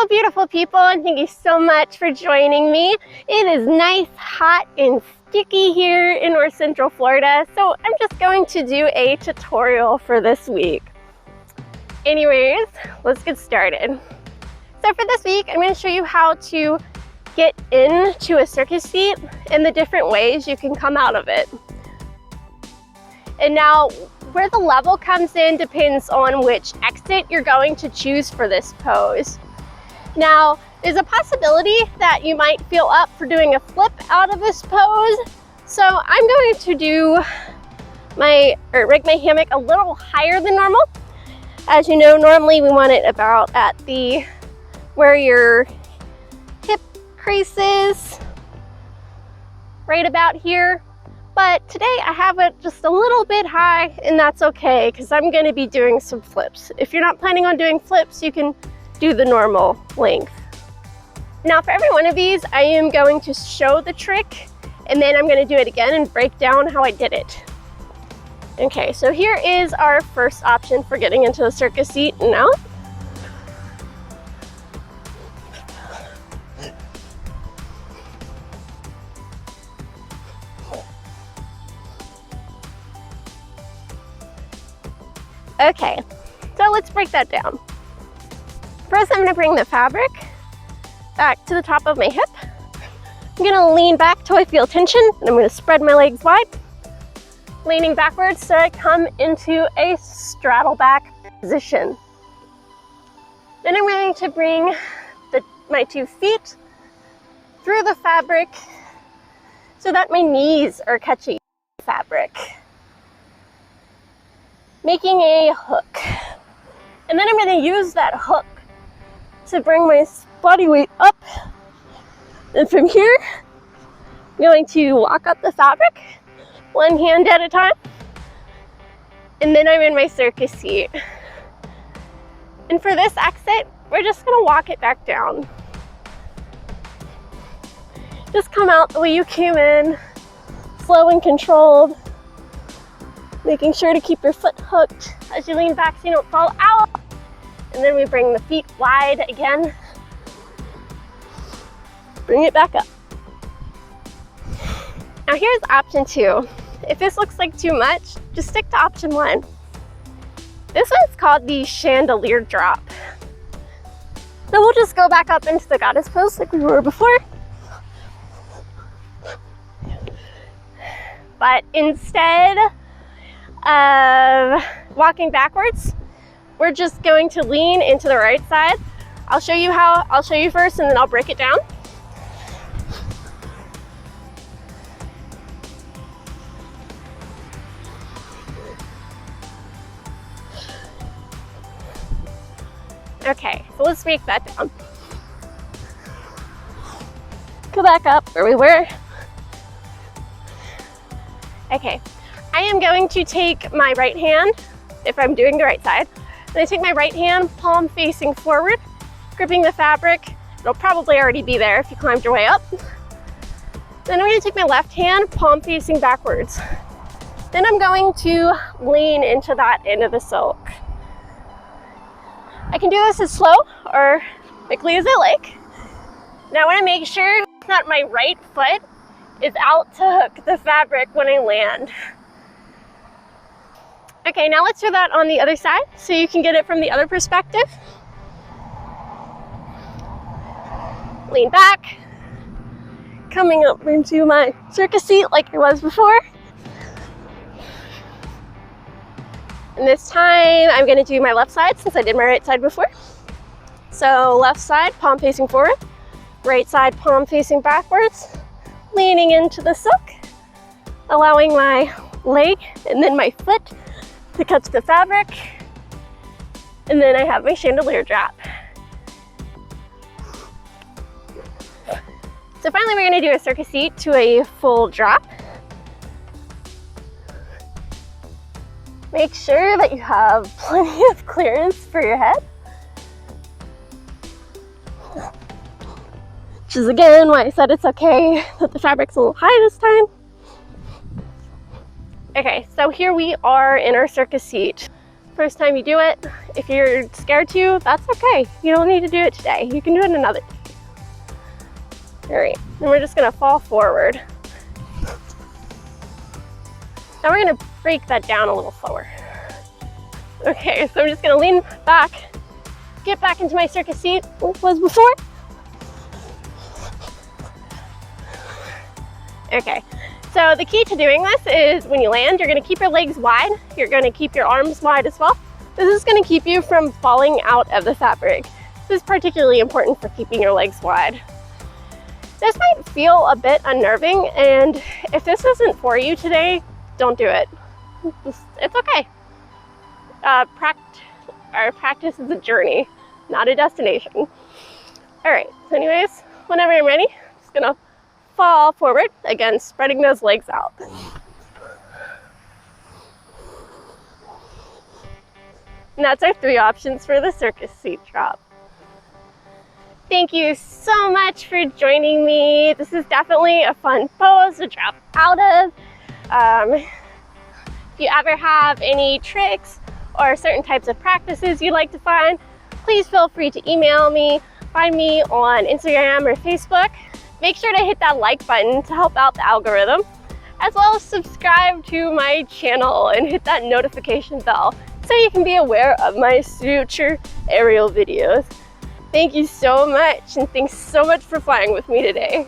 Hello beautiful people, and thank you so much for joining me. It is nice, hot, and sticky here in North Central Florida, so I'm just going to do a tutorial for this week. Anyways, let's get started. So for this week, I'm going to show you how to get into a circus seat and the different ways you can come out of it. And now, where the level comes in depends on which exit you're going to choose for this pose. Now, there's a possibility that you might feel up for doing a flip out of this pose. So I'm going to rig my hammock a little higher than normal. As you know, normally we want it about at where your hip crease is, right about here. But today I have it just a little bit high, and that's okay because I'm going to be doing some flips. If you're not planning on doing flips, you can do the normal length. Now for every one of these, I am going to show the trick, and then I'm going to do it again and break down how I did it. Okay, so here is our first option for getting into the circus seat and out. Okay, so let's break that down. First, I'm going to bring the fabric back to the top of my hip. I'm going to lean back till I feel tension, and I'm going to spread my legs wide, leaning backwards so I come into a straddle back position. Then I'm going to bring my 2 feet through the fabric so that my knees are catching the fabric, making a hook. And then I'm going to use that hook to bring my body weight up. And from here, I'm going to walk up the fabric, one hand at a time. And then I'm in my circus seat. And for this exit, we're just going to walk it back down. Just come out the way you came in, slow and controlled, making sure to keep your foot hooked as you lean back so you don't fall out. And then we bring the feet wide again. Bring it back up. Now here's option 2. If this looks like too much, just stick to option 1. This one's called the chandelier drop. So we'll just go back up into the goddess pose like we were before. But instead of walking backwards, we're just going to lean into the right side. I'll show you first, and then I'll break it down. Okay, so let's break that down. Go back up where we were. Okay, I am going to take my right hand, if I'm doing the right side. And I take my right hand, palm facing forward, gripping the fabric. It'll probably already be there if you climbed your way up. Then I'm going to take my left hand, palm facing backwards. Then I'm going to lean into that end of the silk. I can do this as slow or quickly as I like. Now I want to make sure that my right foot is out to hook the fabric when I land. Okay, now let's do that on the other side so you can get it from the other perspective. Lean back, coming up into my circus seat like I was before. And this time I'm going to do my left side since I did my right side before. So left side, palm facing forward, right side, palm facing backwards, leaning into the silk, allowing my leg and then my foot to catch the fabric, and then I have my chandelier drop. So finally we're going to do a circus seat to a full drop. Make sure that you have plenty of clearance for your head. Which is again why I said it's okay that the fabric's a little high this time. Okay, so here we are in our circus seat. First time you do it, if you're scared to, that's okay. You don't need to do it today. You can do it another day. All right, then we're just gonna fall forward. Now we're gonna break that down a little slower. Okay, so I'm just gonna lean back, get back into my circus seat, like was before. Okay, so the key to doing this is when you land, you're gonna keep your legs wide. You're gonna keep your arms wide as well. This is gonna keep you from falling out of the fabric. This is particularly important for keeping your legs wide. This might feel a bit unnerving, and if this isn't for you today, don't do it. It's okay. Our practice is a journey, not a destination. All right, so anyways, whenever you're ready, just gonna fall forward, again, spreading those legs out. And that's our 3 options for the circus seat drop. Thank you so much for joining me. This is definitely a fun pose to drop out of. If you ever have any tricks or certain types of practices you'd like to find, please feel free to email me, find me on Instagram or Facebook. Make sure to hit that like button to help out the algorithm, as well as subscribe to my channel and hit that notification bell so you can be aware of my future aerial videos. Thank you so much, and thanks so much for flying with me today.